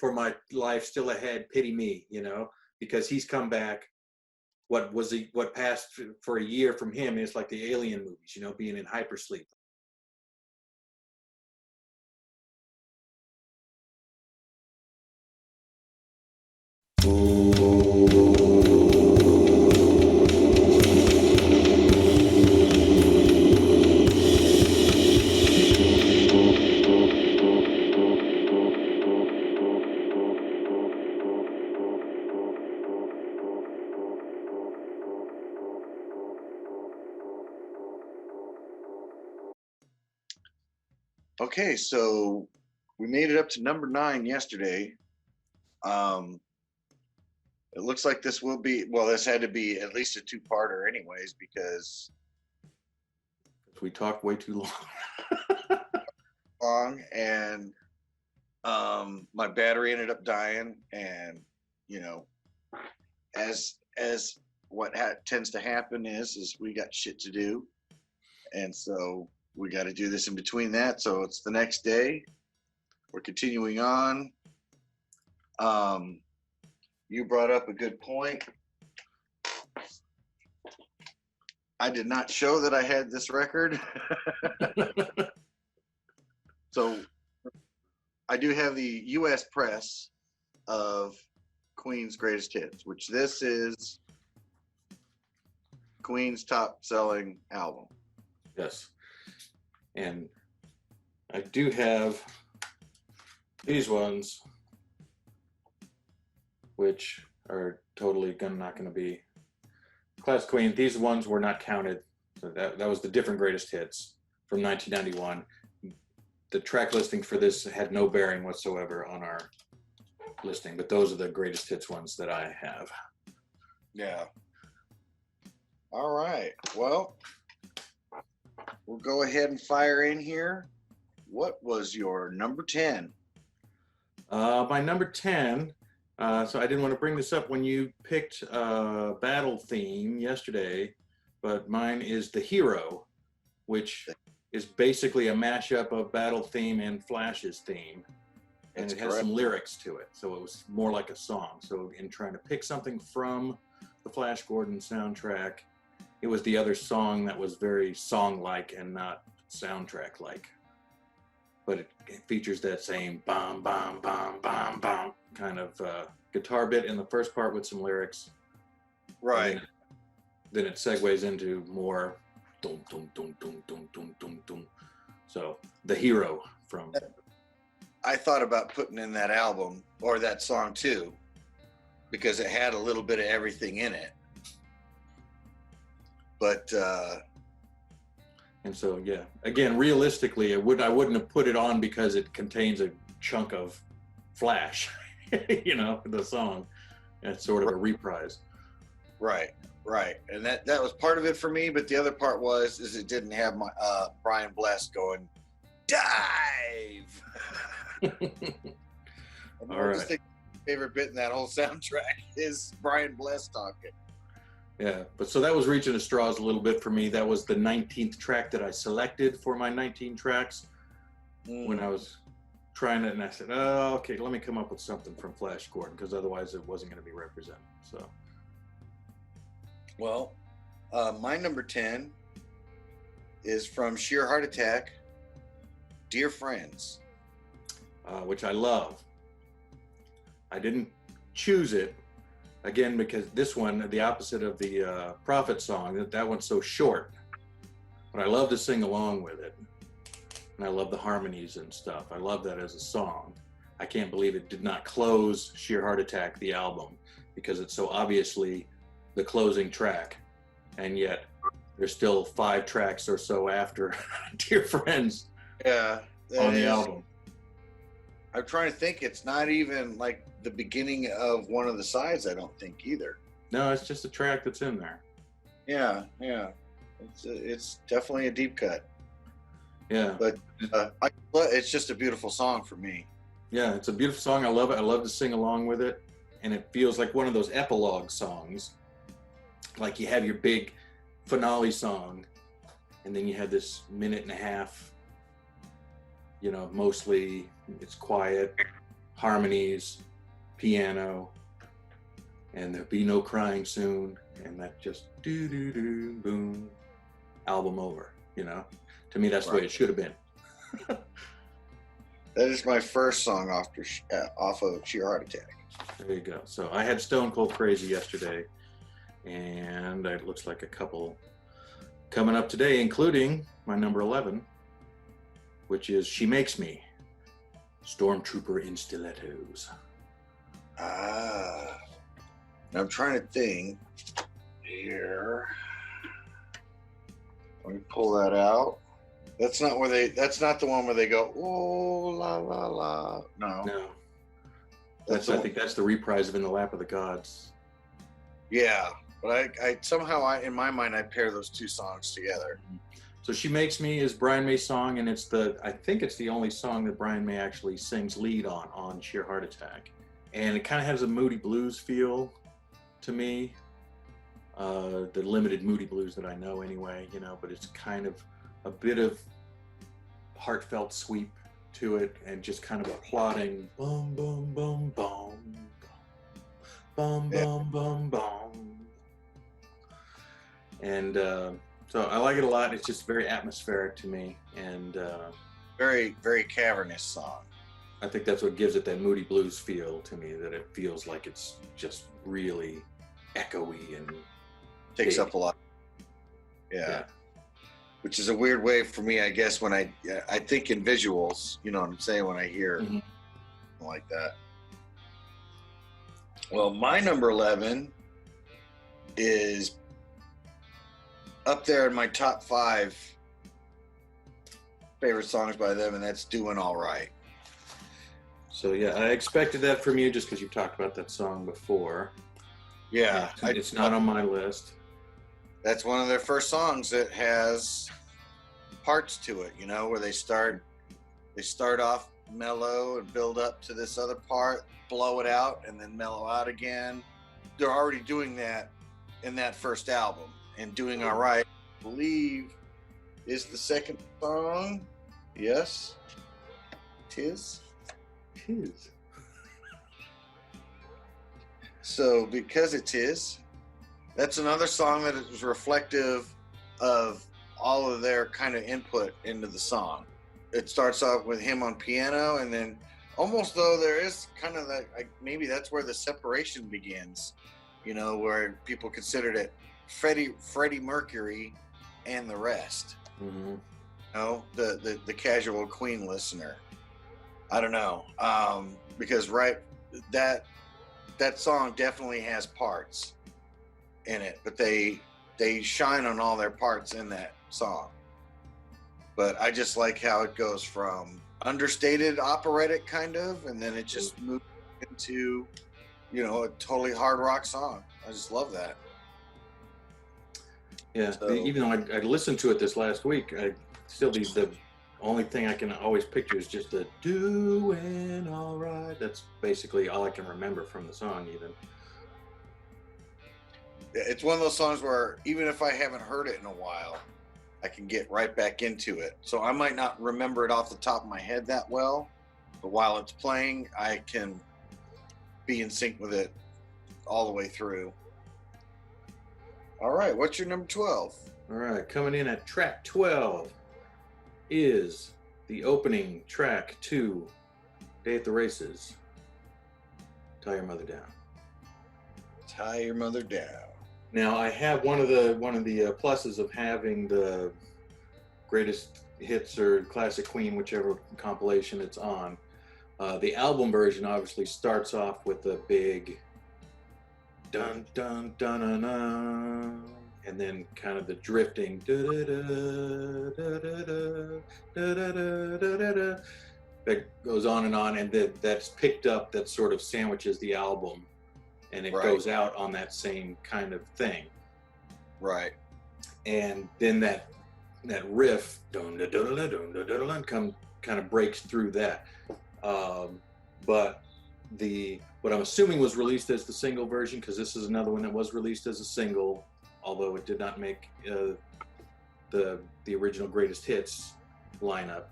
for my life still ahead, pity me, because he's come back. What passed for a year from him is like the Alien movies, being in hypersleep. Okay, so we made it up to number 9 yesterday. It looks like this will be, well, this had to be at least a 2-parter anyways, because we talked way too long, and my battery ended up dying, and as what tends to happen is we got shit to do, and so we got to do this in between that. So it's the next day. We're continuing on. You brought up a good point. I did not show that I had this record. So I do have the US press of Queen's Greatest Hits, which this is Queen's top selling album. Yes. And I do have these ones, which are totally not going to be Classic Queen. These ones were not counted. So that was the different greatest hits from 1991. The track listing for this had no bearing whatsoever on our listing, but those are the greatest hits ones that I have. Yeah. All right. Well, we'll go ahead and fire in here. What was your number 10? My number 10, so I didn't want to bring this up when you picked Battle theme yesterday, but mine is The Hero, which is basically a mashup of Battle theme and Flash's theme. And it has some lyrics to it, so it was more like a song. So in trying to pick something from the Flash Gordon soundtrack, it was the other song that was very song-like and not soundtrack-like. But it features that same bam, bam, bam, bam, bam kind of guitar bit in the first part with some lyrics. Right. Then it segues into more dum, dum, dum, dum, dum, dum, dum, dum. So, The Hero from... I thought about putting in that album, or that song too, because it had a little bit of everything in it. But... And so, yeah, again, realistically, I wouldn't have put it on because it contains a chunk of Flash, the song. It's sort of a reprise. Right. And that was part of it for me, but the other part is it didn't have my Brian Bless going, dive! All right. My favorite bit in that whole soundtrack is Brian Bless talking. Yeah, but so that was reaching the straws a little bit for me. That was the 19th track that I selected for my 19 tracks when I was trying it, and I said, oh, okay, let me come up with something from Flash Gordon, because otherwise it wasn't going to be represented. So, well, my number 10 is from Sheer Heart Attack, Dear Friends. Which I love. I didn't choose it, again, because this one, the opposite of the Prophet song, that one's so short. But I love to sing along with it. And I love the harmonies and stuff. I love that as a song. I can't believe it did not close Sheer Heart Attack, the album, because it's so obviously the closing track. And yet there's still 5 tracks or so after Dear Friends on the album. I'm trying to think. It's not even like the beginning of one of the sides, I don't think, either. No, it's just a track that's in there. Yeah. It's definitely a deep cut. Yeah. But it's just a beautiful song for me. Yeah, it's a beautiful song. I love it. I love to sing along with it. And it feels like one of those epilogue songs. Like you have your big finale song, and then you have this minute and a half, mostly it's quiet, harmonies, piano, and there'll be no crying soon, and that just do do do boom, album over. You know, to me that's the way it should have been. That is my first song off of Sheer Heart Attack. There you go. So I had Stone Cold Crazy yesterday, and it looks like a couple coming up today, including my number 11, which is She Makes Me, Stormtrooper in Stilettos. Ah. I'm trying to think here. Let me pull that out. That's not the one where they go, oh, la, la, la. No. I think that's the reprise of In the Lap of the Gods. Yeah. But I somehow, in my mind, I pair those two songs together. So She Makes Me is Brian May's song, and I think it's the only song that Brian May actually sings lead on Sheer Heart Attack. And it kind of has a moody blues feel to me. The limited moody blues that I know anyway, but it's kind of a bit of heartfelt sweep to it, and just kind of a plodding boom, boom, boom, boom, boom, boom, boom, boom. And so I like it a lot. It's just very atmospheric to me, and very, very cavernous song. I think that's what gives it that moody blues feel to me, that it feels like it's just really echoey and takes big. Up a lot. Yeah. Which is a weird way for me, I guess, when I think in visuals, you know what I'm saying, when I hear something like that. Well, my number 11 is up there in my top 5 favorite songs by them, and that's Doing All Right. So yeah, I expected that from you just because you've talked about that song before. Yeah. It's not on my list. That's one of their first songs that has parts to it, where they start off mellow and build up to this other part, blow it out, and then mellow out again. They're already doing that in that first album. And Doing All Right, I believe, is the second song. Yes, tis. So because it is, that's another song that is reflective of all of their kind of input into the song. It starts off with him on piano, and then almost though there is kind of that, maybe that's where the separation begins, where people considered it Freddie Mercury and the rest. Mm-hmm. The casual Queen listener. I don't know, because that song definitely has parts in it, but they shine on all their parts in that song. But I just like how it goes from understated operatic kind of, and then it just moves into, a totally hard rock song. I just love that. Yeah, so, even though I listened to it this last week, the only thing I can always picture is just the Doing All Right. That's basically all I can remember from the song even. It's one of those songs where even if I haven't heard it in a while, I can get right back into it. So I might not remember it off the top of my head that well, but while it's playing, I can be in sync with it all the way through. All right, what's your number 12? All right, coming in at track 12 is the opening track to Day at the Races, Tie Your Mother Down. Tie Your Mother Down. Now I have one of the pluses of having the greatest hits or classic Queen, whichever compilation it's on. The album version obviously starts off with a big dun dun dun dun dun, and then kind of the drifting that goes on, and that's picked up, that sort of sandwiches the album, and it goes out on that same kind of thing. Right. And then that riff kind of breaks through that. But what I'm assuming was released as the single version, because this is another one that was released as a single, although it did not make the original greatest hits lineup.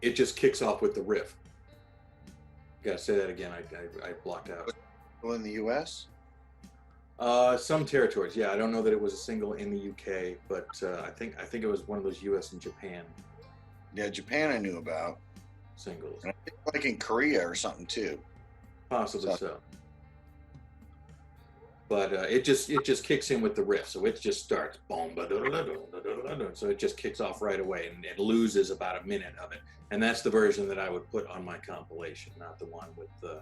it just kicks off with the riff. Gotta say that again. I blocked out. Well, in the U.S. Some territories, yeah. I don't know that it was a single in the UK, but I think it was one of those US and Japan Yeah, Japan I knew about. singles, And I think like in Korea or something too. possibly so. But it just kicks in with the riff, so it just starts boom, so it just kicks off right away, and it loses about a minute of it, and that's the version that I would put on my compilation, not the one with the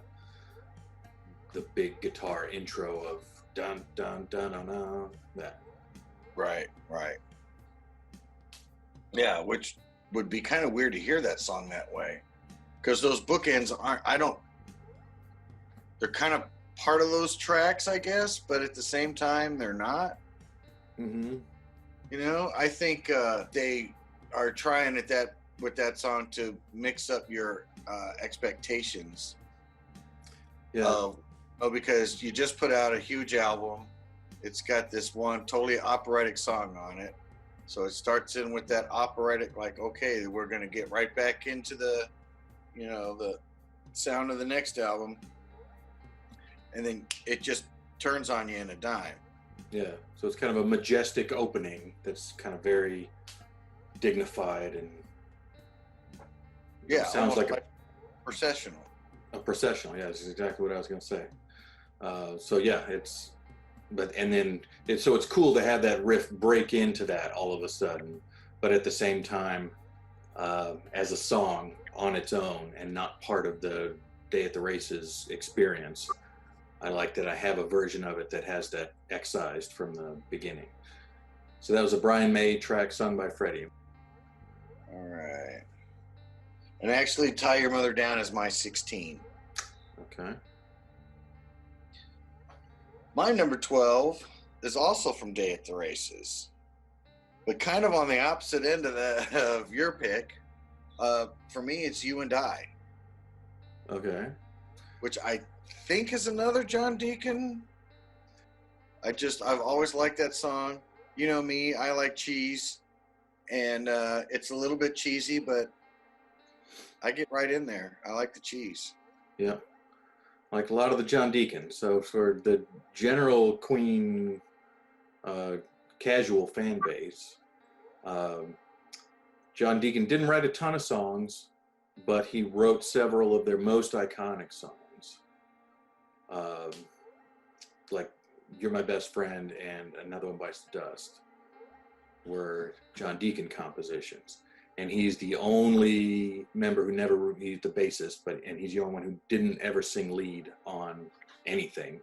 big guitar intro of dun dun dun dun dun. That. Right. Yeah, which would be kind of weird to hear that song that way, because those bookends aren't. They're kind of part of those tracks, I guess, but at the same time, they're not. Mm-hmm. You know, I think they are trying with that song to mix up your expectations. Yeah. Because you just put out a huge album. It's got this one totally operatic song on it. So it starts in with that operatic, like, okay, we're going to get right back into the sound of the next album. And then it just turns on you in a dime. Yeah. So it's kind of a majestic opening that's kind of very dignified and sounds like a processional. A processional, yeah, that's exactly what I was going to say. So yeah, it's cool to have that riff break into that all of a sudden, but at the same time, as a song on its own and not part of the Day at the Races experience, I like that I have a version of it that has that excised from the beginning. So that was a Brian May track sung by Freddie. All right. And actually, Tie Your Mother Down is my 16. Okay. My number 12 is also from Day at the Races, but kind of on the opposite end of your pick. For me, it's You and I. Okay. Which I think is another John Deacon. I've always liked that song. You know me, I like cheese, and it's a little bit cheesy, but I get right in there. I like the cheese. Yeah. Like a lot of the John Deacon. So for the general Queen casual fan base, John Deacon didn't write a ton of songs, but he wrote several of their most iconic songs. Like You're My Best Friend and Another One Bites the Dust were John Deacon compositions. And he's the only member who never, he's the bassist, and he's the only one who didn't ever sing lead on anything.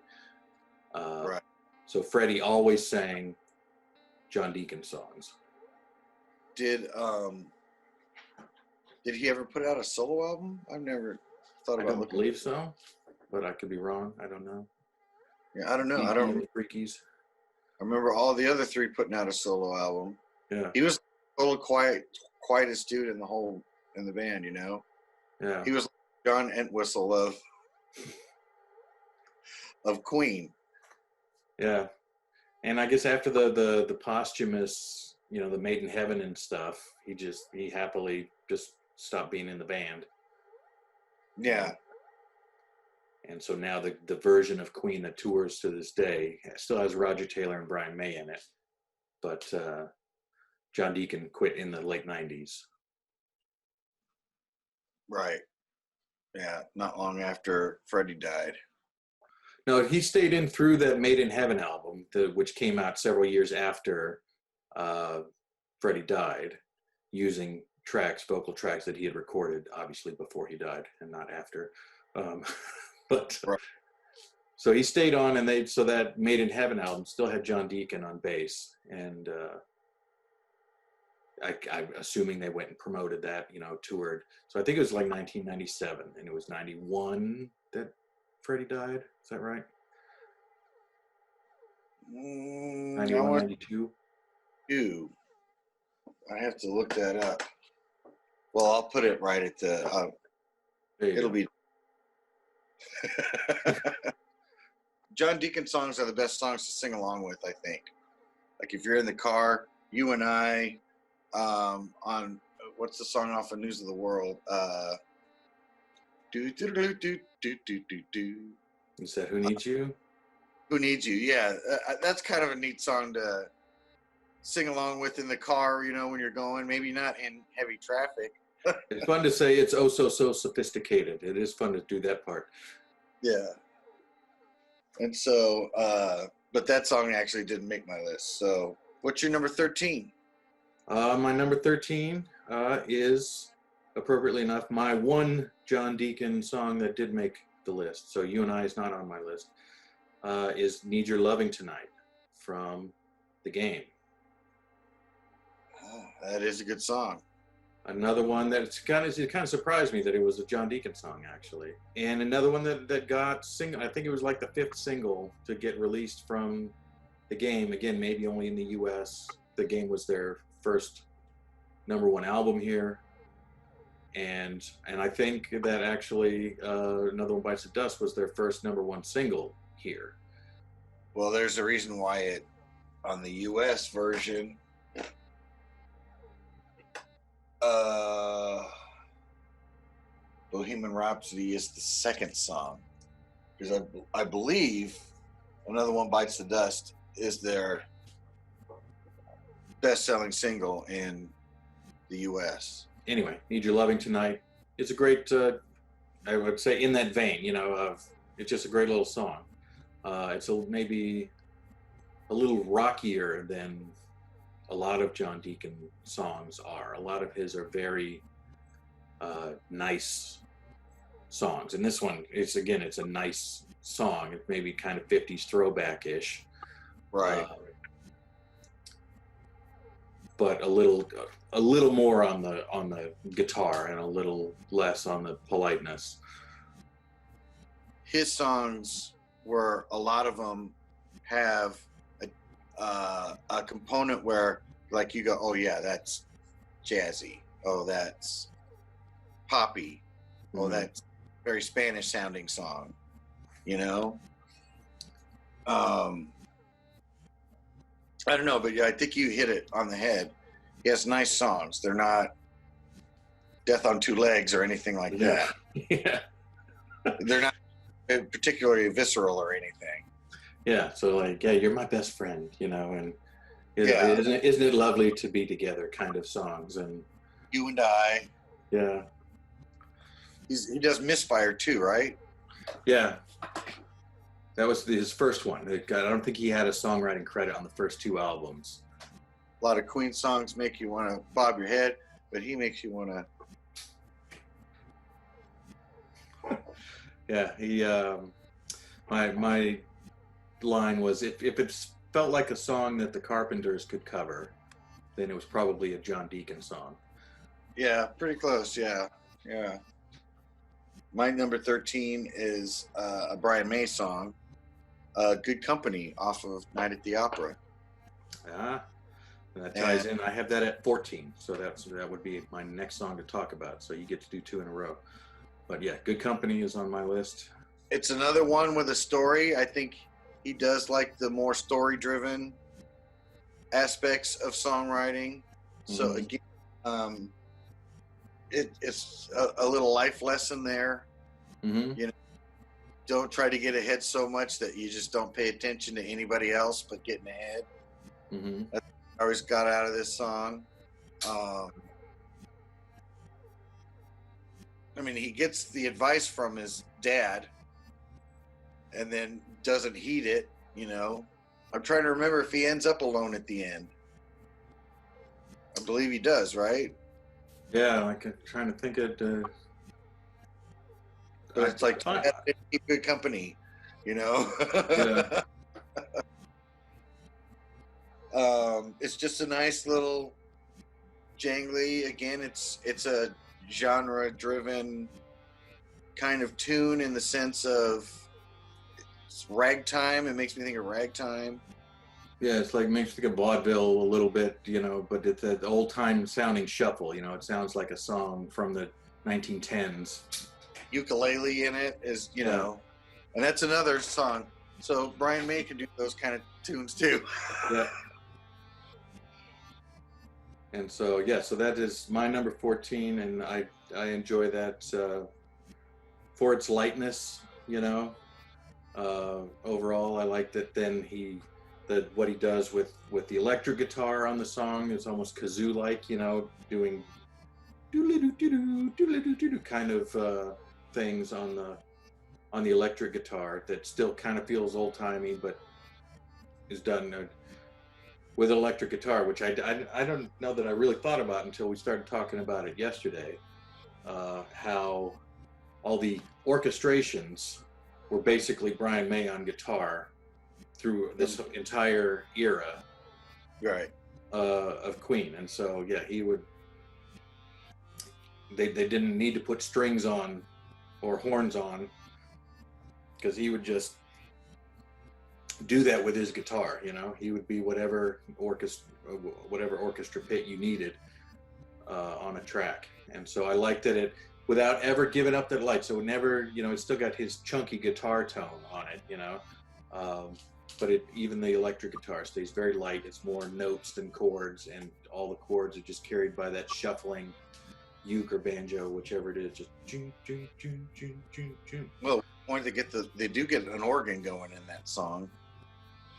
Right. So Freddie always sang John Deacon songs. Did he ever put out a solo album? I've never thought about. I don't believe so, but I could be wrong. I don't know. Yeah, I don't know. I don't. Freakies. I remember all the other three putting out a solo album. Yeah. He was a little quietest dude in the band, you know. Yeah. He was John Entwistle of Queen. Yeah. And I guess after the posthumous, the Made in Heaven and stuff, he happily just stopped being in the band. Yeah. And so now the version of Queen that tours to this day still has Roger Taylor and Brian May in it. But John Deacon quit in the late 90s. Right. Yeah, not long after Freddie died. No, he stayed in through that Made in Heaven album, which came out several years after Freddie died, using vocal tracks that he had recorded, obviously before he died and not after. But right. So he stayed on, and so that Made in Heaven album still had John Deacon on bass, and I'm assuming they went and promoted that, toured. So I think it was like 1997, and it was 91 that Freddie died. Is that right? 91, 92? I have to look that up. Well, I'll put it right at the... it'll be... John Deacon songs are the best songs to sing along with, I think. Like if you're in the car, You and I, what's the song off of News of the World? Do do do do do do do do. Is that Who Needs You? Who Needs You? Yeah, that's kind of a neat song to sing along with in the car. You know, when you're going, maybe not in heavy traffic. It's fun to say it's oh so sophisticated. It is fun to do that part. Yeah. And so, but that song actually didn't make my list. So, what's your number 13? My number 13 is, appropriately enough, my one John Deacon song that did make the list. So You and I is not on my list. Is Need Your Loving Tonight from The Game. Oh, that is a good song. Another one that kind of surprised me that it was a John Deacon song, actually. And another one that got single. I think it was like the 5th single to get released from The Game. Again, maybe only in the U.S. The Game was their first #1 album here. And I think that actually Another One Bites the Dust was their first #1 single here. Well, there's a reason why it, on the U.S. version, Bohemian Rhapsody is the 2nd song, because I believe Another One Bites the Dust is their best-selling single in the U.S. Anyway, Need Your Loving Tonight. It's a great, I would say, in that vein, it's just a great little song. It's maybe a little rockier than a lot of John Deacon songs are. A lot of his are very nice songs. And this one, it's a nice song. It's maybe kind of 50s throwback-ish. Right. But a little more on the guitar and a little less on the politeness. His songs a lot of them have a component where, like, you go, oh yeah, that's jazzy. Oh, that's poppy. Mm-hmm. Oh, that's very Spanish sounding song. I don't know, but yeah, I think you hit it on the head. He has nice songs. They're not Death on Two Legs or anything like that. Yeah. They're not particularly visceral or anything. Yeah. So like, yeah, you're my best friend, and isn't it lovely to be together kind of songs. And You and I. Yeah. He does Misfire too, right? Yeah. That was his first one. I don't think he had a songwriting credit on the first 2 albums. A lot of Queen songs make you want to bob your head, but he makes you want to. Yeah, he. My line was, if it felt like a song that the Carpenters could cover, then it was probably a John Deacon song. Yeah, pretty close. Yeah. My number 13 is a Brian May song, "Good Company" off of Night at the Opera. Ah, and that ties in. I have that at 14, so that would be my next song to talk about. So you get to do 2 in a row. But yeah, "Good Company" is on my list. It's another one with a story. I think he does like the more story-driven aspects of songwriting. So again, it's a little life lesson there. Mm-hmm. Don't try to get ahead so much that you just don't pay attention to anybody else, but getting ahead. Mm-hmm. That's what I always got out of this song. He gets the advice from his dad and then doesn't heed it, I'm trying to remember if he ends up alone at the end. I believe he does, right? Yeah, I'm trying to think of. But it's like, keep good company, Yeah. It's just a nice little jangly. Again, it's a genre-driven kind of tune in the sense of it's ragtime. It makes me think of ragtime. Yeah, it's like makes me think of vaudeville a little bit, but it's an old-time sounding shuffle. It sounds like a song from the 1910s. Ukulele in it is, and that's another song. So Brian May can do those kind of tunes too. Yeah. And so yeah, so that is my number 14, and I enjoy that for its lightness. Overall, I like that. Then that what he does with the electric guitar on the song is almost kazoo like, doing doodle-doo-doo-doo, kind of things on the electric guitar that still kind of feels old timey, but is done with electric guitar, which I don't know that I really thought about until we started talking about it yesterday. How all the orchestrations were basically Brian May on guitar through this entire era Right. of Queen, and so yeah, he would. They didn't need to put strings on or horns on because he would just do that with his guitar. He would be whatever orchestra pit you needed on a track. And so I liked that it without ever giving up that light. So it never, it still got his chunky guitar tone on it. But even the electric guitar stays very light. It's more notes than chords, and all the chords are just carried by that shuffling uke or banjo, whichever it is, just choo, choo, choo, choo, choo, choo. Well, they do get an organ going in that song.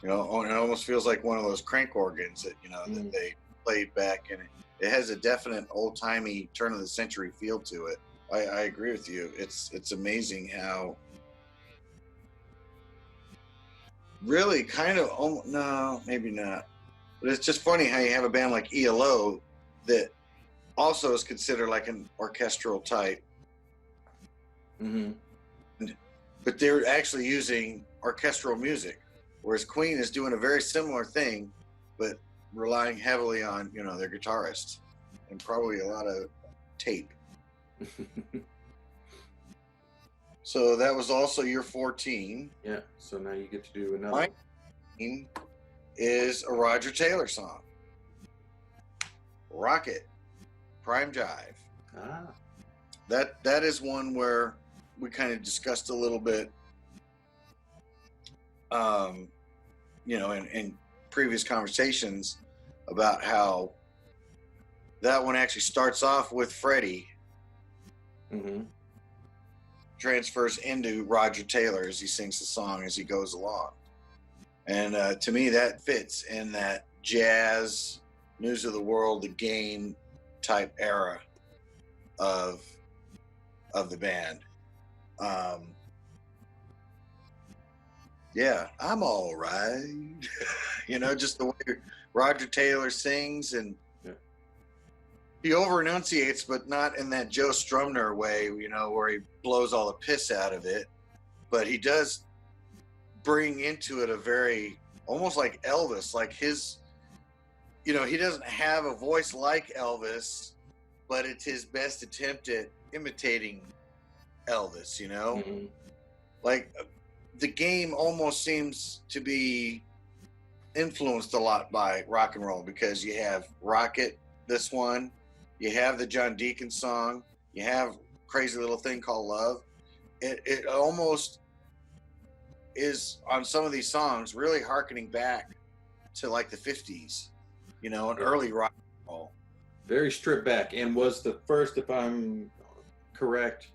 It almost feels like one of those crank organs that that they played back, and it has a definite old timey turn of the century feel to it. I agree with you. It's amazing how really kind of no, maybe not, but it's just funny how you have a band like ELO that also is considered like an orchestral type, but they're actually using orchestral music, whereas Queen is doing a very similar thing, but relying heavily on their guitarist and probably a lot of tape. So that was also your 14. Yeah. So now you get to do another. My 14 is a Roger Taylor song, "Rocket," Prime Jive. That is one where we kind of discussed a little bit, in previous conversations about how that one actually starts off with Freddie, transfers into Roger Taylor as he sings the song as he goes along. And to me, that fits in that jazz, news of the world, the game type era of the band. Yeah, I'm all right. Just the way Roger Taylor sings, and he over enunciates, but not in that Joe Strummer way, where he blows all the piss out of it. But he does bring into it a very, almost like Elvis, like his, he doesn't have a voice like Elvis, but it's his best attempt at imitating Elvis, Like the game almost seems to be influenced a lot by rock and roll, because you have Rocket, this one, you have the John Deacon song, you have Crazy Little Thing Called Love. It almost is, on some of these songs, really hearkening back to like the 50s, and early rock and roll. Very stripped back, and was the first, if I'm correct,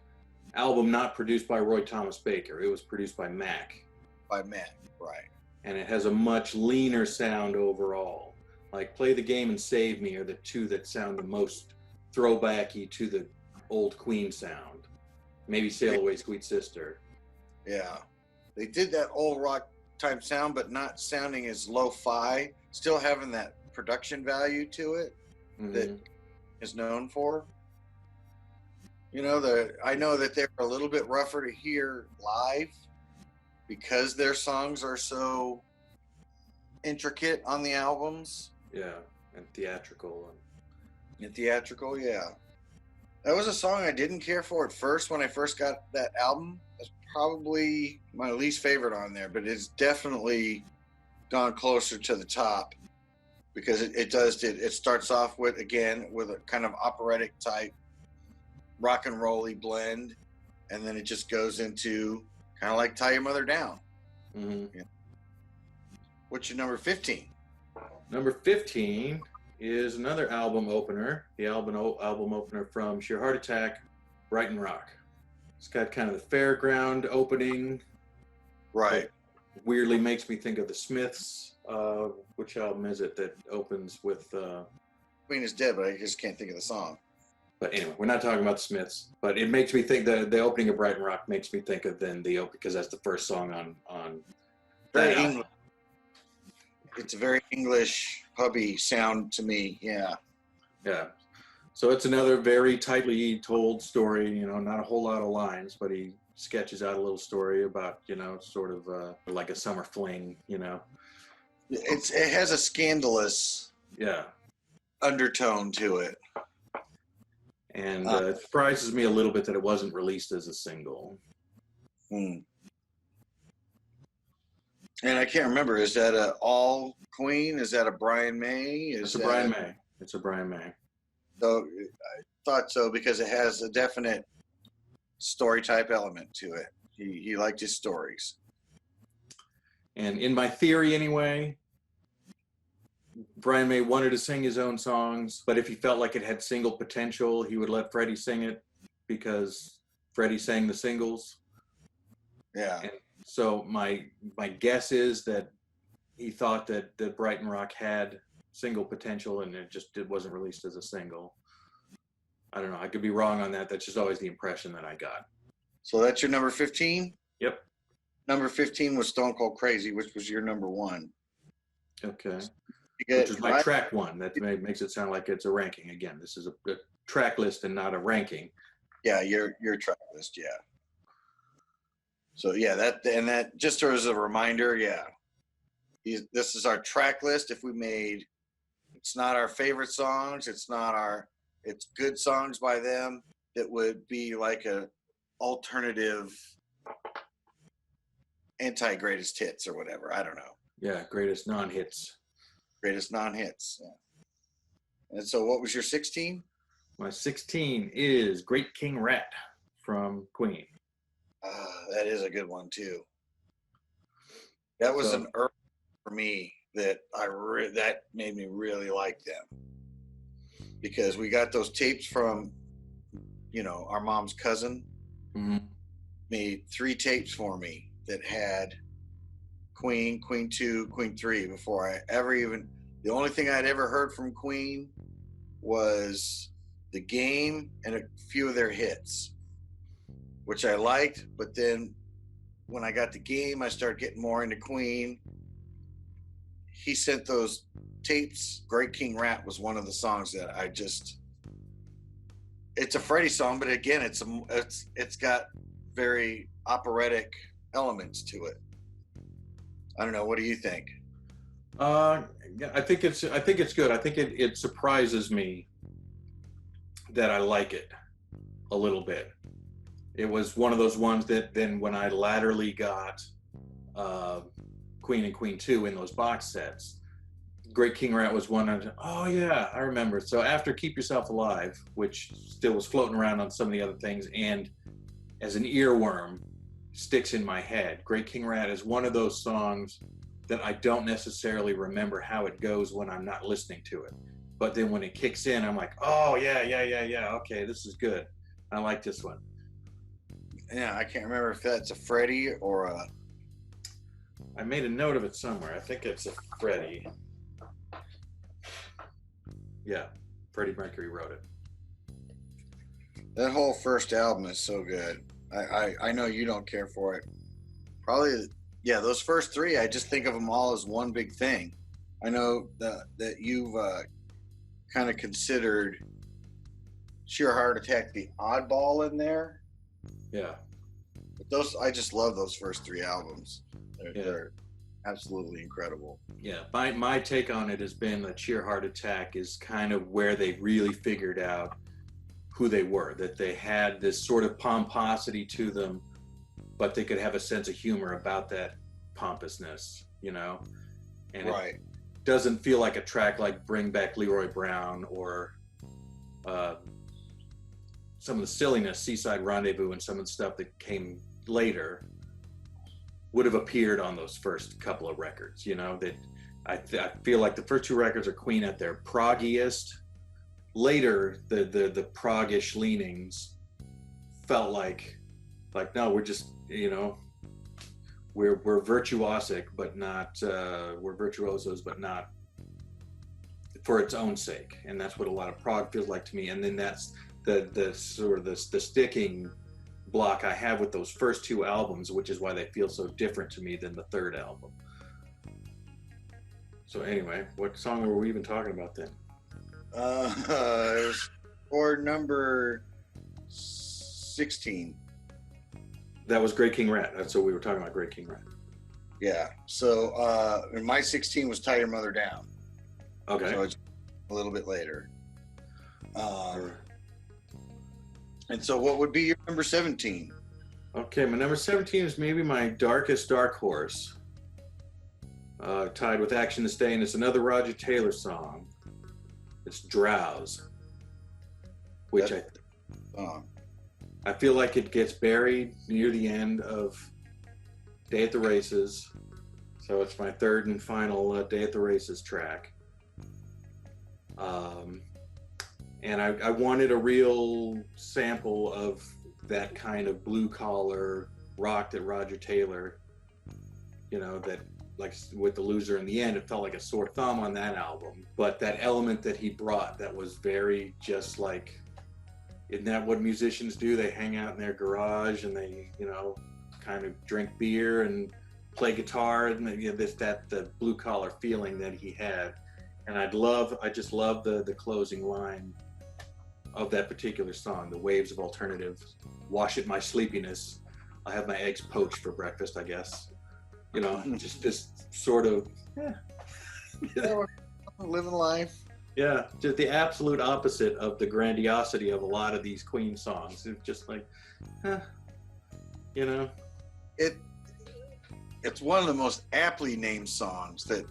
album not produced by Roy Thomas Baker. It was produced by Mac. By Mac, right. And it has a much leaner sound overall. Like Play the Game and Save Me are the two that sound the most throwbacky to the old Queen sound. Maybe Sail Away, Sweet Sister. Yeah. They did that old rock type sound, but not sounding as lo-fi, still having that production value to it that is known for. I know that they're a little bit rougher to hear live because their songs are so intricate on the albums. Yeah, and theatrical. And theatrical, yeah. That was a song I didn't care for at first when I first got that album. It's probably my least favorite on there, but it's definitely gone closer to the top because it starts off with a kind of operatic type rock and rolly blend, and then it just goes into kind of like Tie Your Mother Down. Yeah. What's your number 15? Number 15 is another album opener. The album opener from Sheer Heart Attack, Brighton Rock. It's got kind of the fairground opening. Right. Weirdly makes me think of the Smiths. Which album is it that opens with? Queen is Dead, but I just can't think of the song. But anyway, we're not talking about the Smiths. But it makes me think that the opening of Brighton Rock makes me think of then the because that's the first song on Very that album. English. It's a very English pubby sound to me. Yeah. Yeah. So it's another very tightly told story, you know, not a whole lot of lines, but he sketches out a little story about, you know, sort of like a summer fling, you know. It has a scandalous Yeah. undertone to it. And it surprises me a little bit that it wasn't released as a single. And I can't remember, is that a all Queen? Is that a Brian May? It's a Brian May. It's a Brian May. So I thought so because it has a definite story type element to it. He liked his stories. And in my theory anyway, Brian May wanted to sing his own songs, but if he felt like it had single potential, he would let Freddie sing it because Freddie sang the singles. Yeah. And so my guess is that he thought that Brighton Rock had single potential and it wasn't released as a single. I don't know. I could be wrong on that. That's just always the impression that I got. So that's your number 15? Yep. Number 15 was Stone Cold Crazy, which was your number 1. Okay. Which is my track 1. That makes it sound like it's a ranking. Again, this is a track list and not a ranking. Yeah, your track list, yeah. So yeah, that just as a reminder, yeah. This is our track list. If we made, it's not our favorite songs, it's good songs by them that would be like a alternative anti-greatest hits or whatever. I don't know. Yeah, greatest non-hits. Greatest non-hits. Yeah. And so what was your 16? My 16 is Great King Rat from Queen. That is a good one too. That was an early for me that that made me really like them because we got those tapes from, our mom's cousin. Mm-hmm. Made 3 tapes for me that had Queen, Queen 2, Queen 3 before I ever even. The only thing I'd ever heard from Queen was The Game and a few of their hits, which I liked. But then when I got The Game, I started getting more into Queen. He sent those tapes. Great King Rat was one of the songs that I just. It's a Freddie song, but again, it's got very operatic elements to it. I don't know. What do you think? I think it's good. I think it surprises me that I like it a little bit. It was one of those ones that then when I laterally got Queen and Queen 2 in those box sets, Great King Rat was one. Oh yeah, I remember. So after Keep Yourself Alive, which still was floating around on some of the other things, and as an earworm sticks in my head, Great King Rat is one of those songs that I don't necessarily remember how it goes when I'm not listening to it. But then when it kicks in, I'm like, oh yeah, okay, this is good. I like this one. Yeah, I can't remember if that's a Freddie or a. I made a note of it somewhere. I think it's a Freddie. Yeah, Freddie Mercury wrote it. That whole first album is so good. I know you don't care for it. Probably, yeah, those first 3, I just think of them all as one big thing. I know that you've kind of considered Sheer Heart Attack the oddball in there. Yeah. But I just love those first 3 albums. They're absolutely incredible. Yeah, my take on it has been that Sheer Heart Attack is kind of where they really figured out who they were, that they had this sort of pomposity to them, but they could have a sense of humor about that pompousness, and right. It doesn't feel like a track like Bring Back Leroy Brown or some of the silliness, Seaside Rendezvous, and some of the stuff that came later would have appeared on those first couple of records, that I feel like the first two records are Queen at their proggiest. Later, the proggish leanings felt like no, we're just, you know, we're virtuosic, but not we're virtuosos, but not for its own sake. And that's what a lot of prog feels like to me. And then that's the sort of the sticking block I have with those first two albums, which is why they feel so different to me than the third album. So anyway, what song were we even talking about then? It was for number 16. That was Great King Rat. That's what we were talking about, Great King Rat. Yeah. So and my 16 was Tie Your Mother Down. Okay. So it's a little bit later. And so what would be your number 17? Okay, my number 17 is maybe my darkest dark horse. Tied with Action to Stay, and it's another Roger Taylor song. It's Drowse, which I feel like it gets buried near the end of Day at the Races. So it's my third and final Day at the Races track. And I wanted a real sample of that kind of blue collar rock that Roger Taylor, you know, that like with The Loser in the End, it felt like a sore thumb on that album. But that element that he brought that was very just like, isn't that what musicians do? They hang out in their garage and they, you know, kind of drink beer and play guitar, and you know, the blue collar feeling that he had. And I just love the closing line of that particular song, The Waves of Alternative, wash at my sleepiness, I have my eggs poached for breakfast, I guess. You know, just this sort of, living life. Yeah, just the absolute opposite of the grandiosity of a lot of these Queen songs. It's just like, you know. It's one of the most aptly named songs that,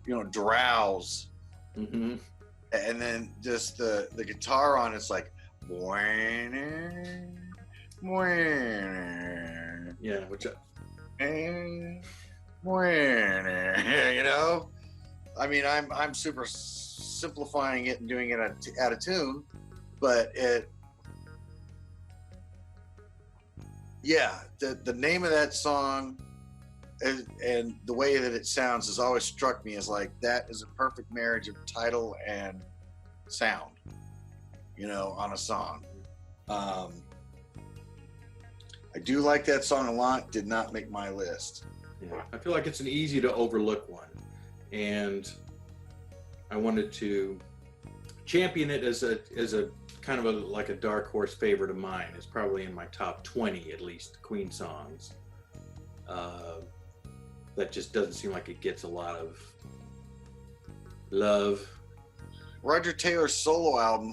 you know, Drowse. Mm-hmm. And then just the guitar on it's like, yeah, which you know, I mean, I'm super simplifying it and doing it out of tune, but the name of that song and the way that it sounds has always struck me as like that is a perfect marriage of title and sound, you know, on a song. I do like that song a lot. Did not make my list. Yeah, I feel like it's an easy to overlook one, and I wanted to champion it as a kind of like a dark horse favorite of mine. It's probably in my top 20 at least Queen songs. That just doesn't seem like it gets a lot of love. Roger Taylor's solo album,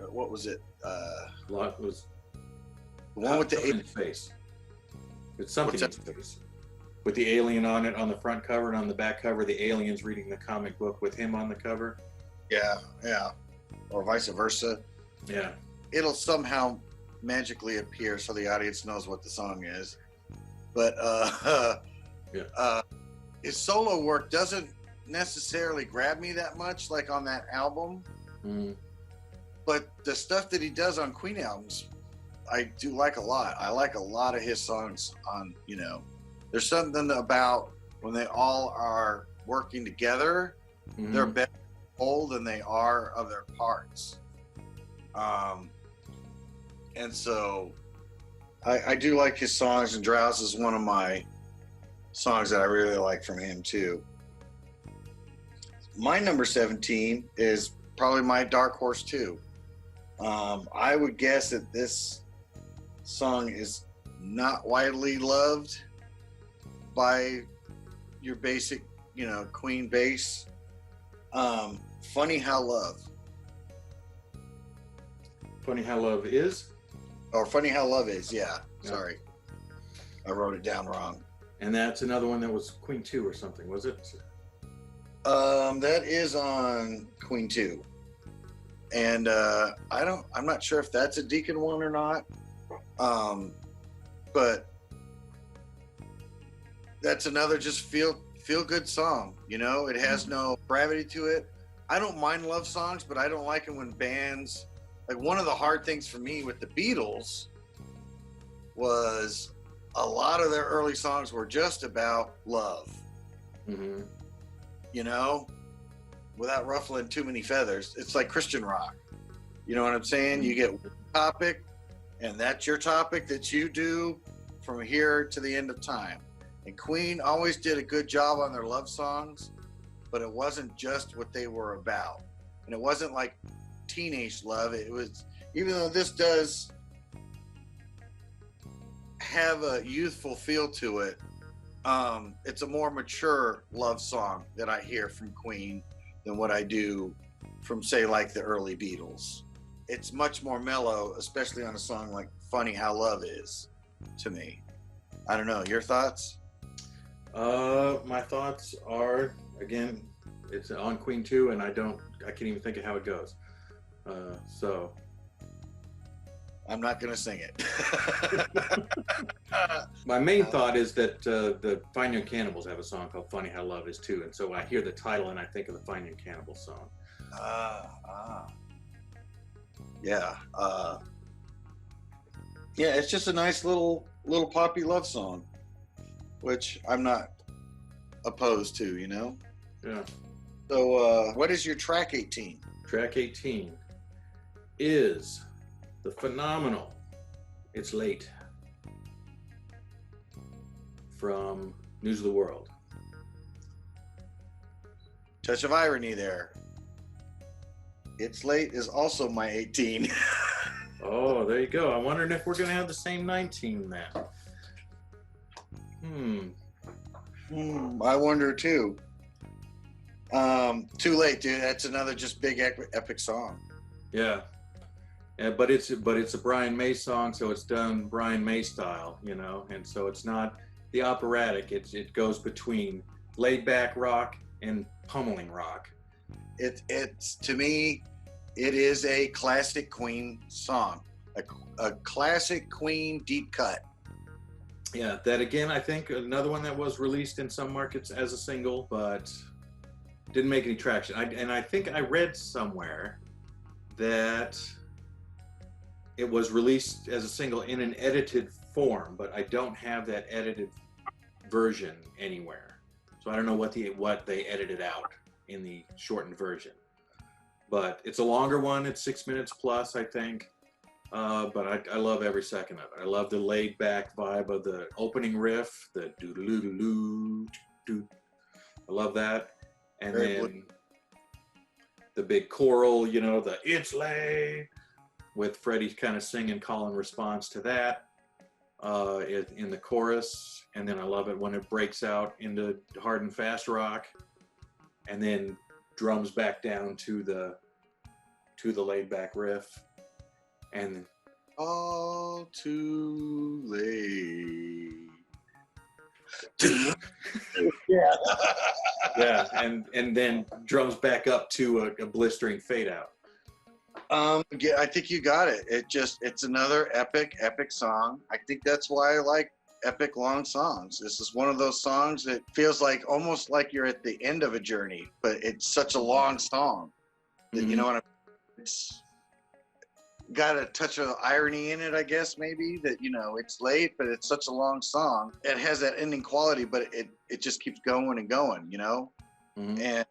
what was it? Was the one with the in his face. It's something in his face. With the alien on it on the front cover, and on the back cover, the alien's reading the comic book with him on the cover. Yeah. Or vice versa. Yeah. It'll somehow magically appear so the audience knows what the song is. But his solo work doesn't necessarily grab me that much, like on that album. Mm. But the stuff that he does on Queen albums, I do like a lot. I like a lot of his songs on, you know, there's something about when they all are working together, mm-hmm. they're better whole than they are of their parts. And so I do like his songs, and Drowse is one of my songs that I really like from him too. My number 17 is probably my dark horse too. I would guess that this song is not widely loved by your basic, you know, Queen base. Funny How Love. Funny How Love Is? Or Funny How Love Is, yeah. Sorry. I wrote it down wrong. And that's another one that was Queen 2 or something, was it? That is on Queen 2. And I'm not sure if that's a Deacon one or not. But that's another just feel good song. You know, it has no gravity to it. I don't mind love songs, but I don't like it when bands, like, one of the hard things for me with the Beatles was a lot of their early songs were just about love, Mm-hmm. you know, without ruffling too many feathers. It's like Christian rock. You know what I'm saying? You get one topic, and that's your topic that you do from here to the end of time. And Queen always did a good job on their love songs, but it wasn't just what they were about. And it wasn't like teenage love. It was, even though this does have a youthful feel to it, it's a more mature love song that I hear from Queen than what I do from, say, like the early Beatles. It's much more mellow, especially on a song like Funny How Love Is, to me. I don't know. Your thoughts? My thoughts are, again, it's on Queen 2, and I can't even think of how it goes. So I'm not going to sing it. my main thought is that the Fine Young Cannibals have a song called Funny How Love Is too. And so when I hear the title and I think of the Fine Young Cannibals song. Yeah. Yeah, it's just a nice little poppy love song, which I'm not opposed to, you know? Yeah. So what is your track 18? Track 18 is the phenomenal It's Late from News of the World. Touch of irony there. It's Late is also my 18. Oh, there you go. I'm wondering if we're going to have the same 19 then. I wonder too. Too Late, dude. That's another just big epic song. Yeah. Yeah, but it's a Brian May song, so it's done Brian May style, you know, and so it's not the operatic. It goes between laid back rock and pummeling rock. It's to me, it is a classic Queen song, a classic Queen deep cut. Yeah, that again, I think another one that was released in some markets as a single, but didn't make any traction. I think I read somewhere that it was released as a single in an edited form, but I don't have that edited version anywhere. So I don't know what they edited out in the shortened version. But it's a longer one. It's 6 minutes plus, I think. But I love every second of it. I love the laid back vibe of the opening riff, the doo-doo-doo-doo, doo. I love that. And then the big choral, you know, the It's Late, with Freddie kind of singing call and response to that in the chorus. And then I love it when it breaks out into hard and fast rock and then drums back down to the laid back riff. And all too late. yeah, and then drums back up to a blistering fade out. Yeah, I think you got it. It's another epic song. I think that's why I like epic long songs. This is one of those songs that feels like almost like you're at the end of a journey, but it's such a long song that you know what I mean? It's got a touch of irony in it, I guess, maybe, that, you know, it's late, but it's such a long song. It has that ending quality, but it just keeps going and going, you know? And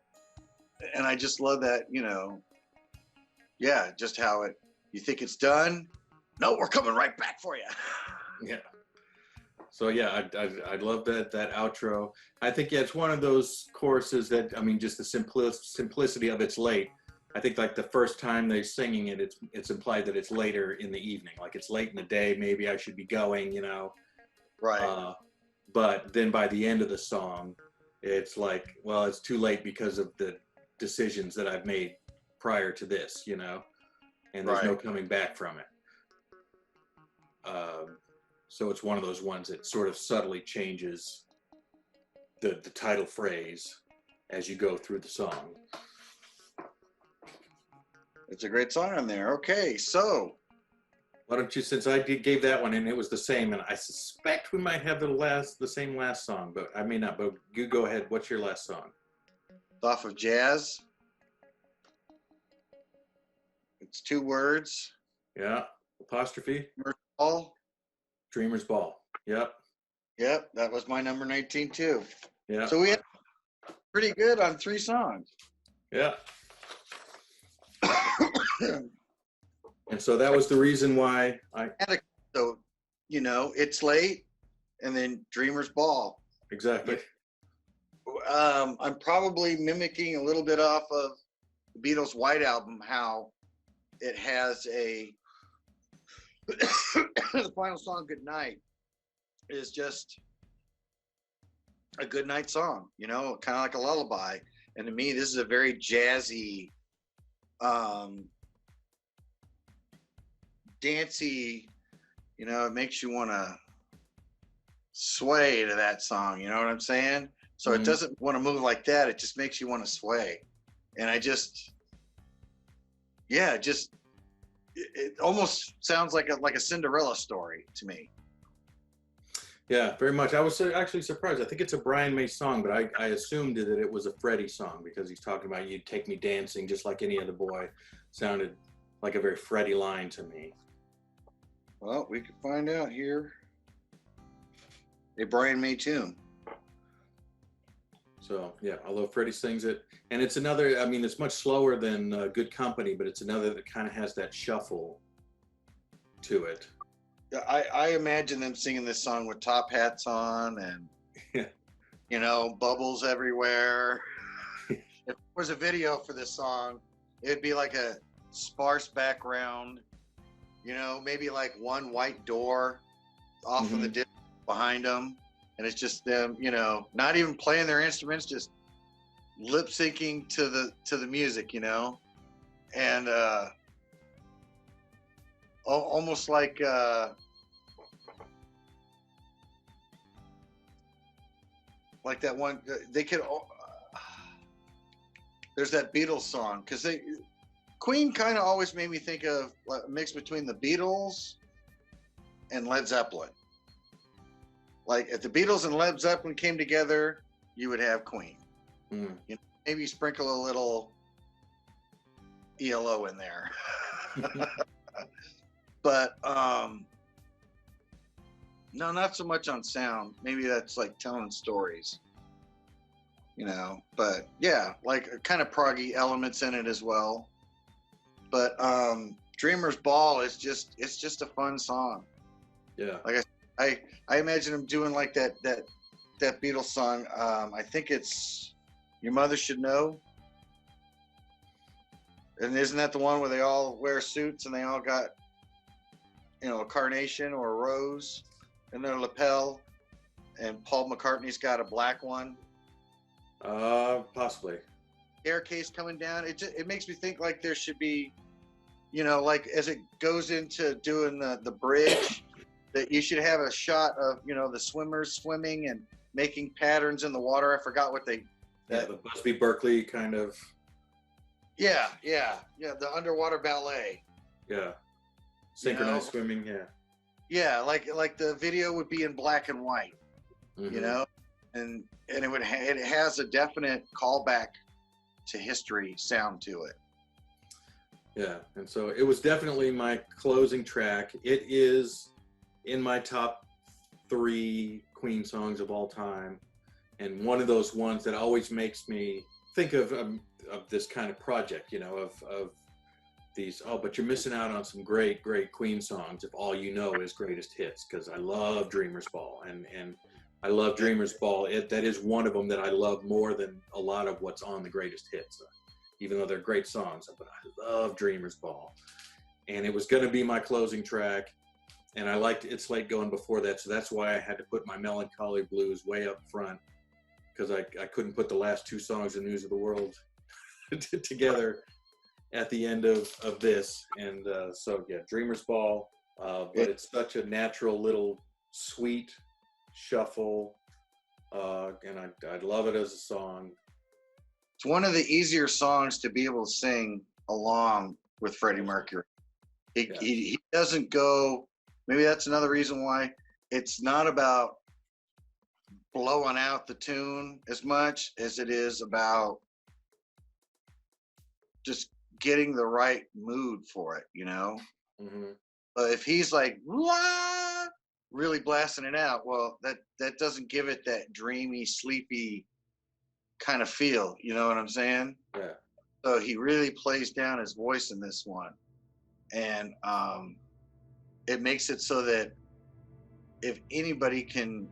I just love that, you know, yeah, just how you think it's done. No, we're coming right back for you. Yeah. So yeah, I love that outro. I think it's one of those choruses that, I mean, just the simplicity of It's Late. I think like the first time they're singing it, it's implied that it's later in the evening, like it's late in the day. Maybe I should be going, you know. Right. But then by the end of the song, it's like, well, it's too late because of the decisions that I've made prior to this, you know, and there's no coming back from it. So it's one of those ones that sort of subtly changes the title phrase as you go through the song. It's a great song on there. Okay, so Why don't you, since gave that one and it was the same, and I suspect we might have the same last song, but I may not. But you go ahead. What's your last song? Off of Jazz. It's 2 words. Yeah, apostrophe. Ball. Dreamer's Ball. Yep. Yep, that was my number 19 too. Yeah. So we had pretty good on 3 songs. Yeah. And so that was the reason why So, It's Late and then Dreamer's Ball. exactly. I'm probably mimicking a little bit off of the Beatles' White Album, how it has the final song, Good Night, is just a good night song, kind of like a lullaby. And to me, this is a very jazzy, dancey, it makes you want to sway to that song. You know what I'm saying? So It doesn't want to move like that. It just makes you want to sway. And it almost sounds like a Cinderella story to me. Yeah, very much. I was actually surprised. I think it's a Brian May song, but I assumed that it was a Freddie song because he's talking about "You Take Me Dancing" just like any other boy. Sounded like a very Freddie line to me. Well, we can find out here. A Brian May tune. So yeah, although Freddie sings it, and it's another. I mean, it's much slower than Good Company, but it's another that kind of has that shuffle to it. I imagine them singing this song with top hats on and, bubbles everywhere. If there was a video for this song, it'd be like a sparse background, maybe like one white door off of the disc behind them. And it's just them, not even playing their instruments, just lip syncing to the music, and almost like that one. They could. There's that Beatles song because Queen kind of always made me think of a mix between the Beatles and Led Zeppelin. Like if the Beatles and Led Zeppelin came together, you would have Queen. Maybe sprinkle a little ELO in there. But no, not so much on sound. Maybe that's like telling stories, but yeah, like kind of proggy elements in it as well. But Dreamer's Ball is just a fun song. Yeah. Like I imagine him doing like that Beatles song. I think it's Your Mother Should Know. And isn't that the one where they all wear suits and they all got, a carnation or a rose in their lapel, and Paul McCartney's got a black one? Possibly. Staircase coming down. It makes me think like there should be, like as it goes into doing the bridge, that you should have a shot of, the swimmers swimming and making patterns in the water. I forgot what the Busby Berkeley kind of. Yeah, the underwater ballet. Yeah. Synchronized swimming, yeah. Yeah, like the video would be in black and white, and it has a definite callback to history sound to it. Yeah, and so it was definitely my closing track. It is in my top 3 Queen songs of all time, and one of those ones that always makes me think of this kind of project, of these, but you're missing out on some great Queen songs if all you know is greatest hits, because I love Dreamer's Ball, and I love Dreamer's Ball. That is one of them that I love more than a lot of what's on the greatest hits, even though they're great songs, but I love Dreamer's Ball. And it was going to be my closing track, and I liked It's Late going before that, so that's why I had to put my Melancholy Blues way up front, because I couldn't put the last 2 songs in News of the World together at the end of this. And so yeah, Dreamer's Ball, but it's such a natural little sweet shuffle, and I love it as a song. It's one of the easier songs to be able to sing along with Freddie Mercury. Yeah. He doesn't go. Maybe that's another reason why it's not about blowing out the tune as much as it is about just getting the right mood for it, you know? Hmm. If he's like, "Wah," really blasting it out, well, that doesn't give it that dreamy, sleepy kind of feel. You know what I'm saying? Yeah. So he really plays down his voice in this one, and it makes it so that if anybody can,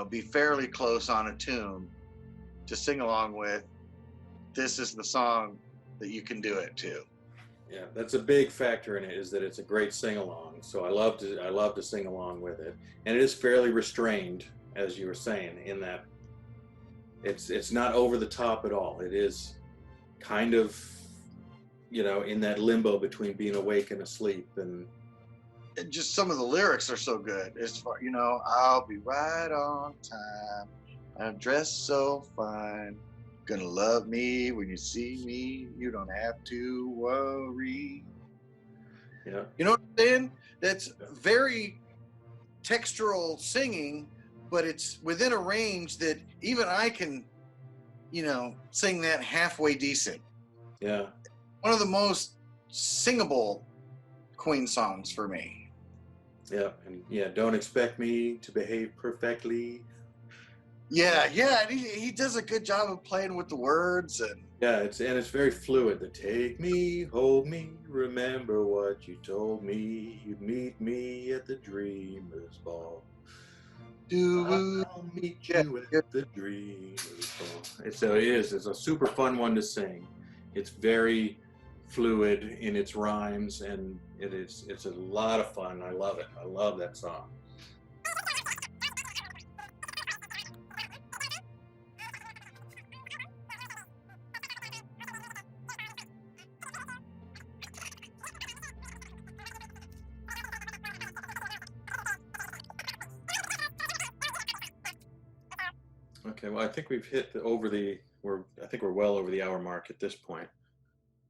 be fairly close on a tune to sing along with, this is the song that you can do it to. Yeah, that's a big factor in it, is that it's a great sing along. So I love to sing along with it, and it is fairly restrained, as you were saying, in that it's not over the top at all. It is kind of, in that limbo between being awake and asleep, and And just some of the lyrics are so good. As far, I'll be right on time. I'm dressed so fine. Gonna love me when you see me. You don't have to worry. yeah, You know what I'm saying? That's very textural singing, but it's within a range that even I can, sing that halfway decent. yeah, One of the most singable Queen songs for me. yeah, and yeah. Don't expect me to behave perfectly. Yeah, yeah, and he does a good job of playing with the words, and Yeah, it's very fluid. The take me, hold me, remember what you told me. You'd meet me at the Dreamers Ball. do I'll meet yeah, you yeah. at the Dreamers Ball. So it is. It's a super fun one to sing. It's very fluid in its rhymes, and it's a lot of fun. I love it. I love that song. Okay, well, I think we've hit I think we're well over the hour mark at this point.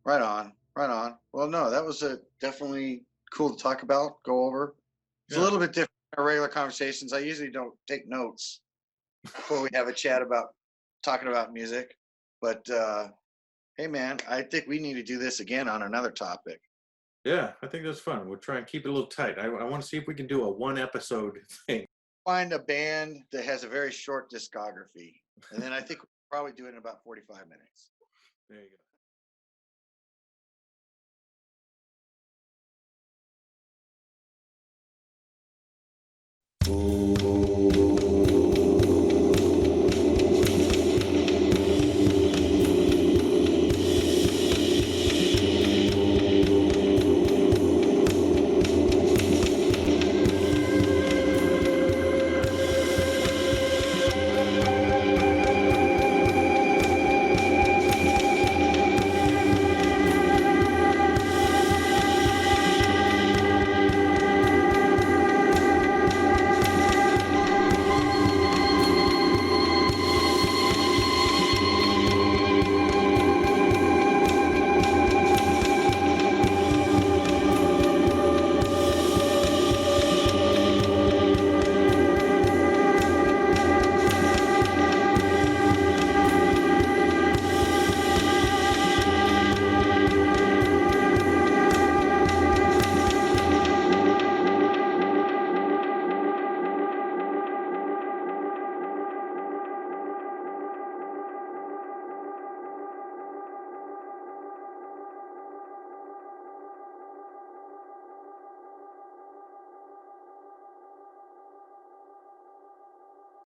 Right on, right on. Well, no, that was definitely cool to talk about, go over. It's a Yeah. little bit different than our regular conversations. I usually don't take notes before we have a chat about talking about music, but hey, man, I think we need to do this again on another topic. Yeah, I think that's fun. We'll try and keep it a little tight. I want to see if we can do a one episode thing. Find a band that has a very short discography, and then I think we'll probably do it in about 45 minutes. There you go.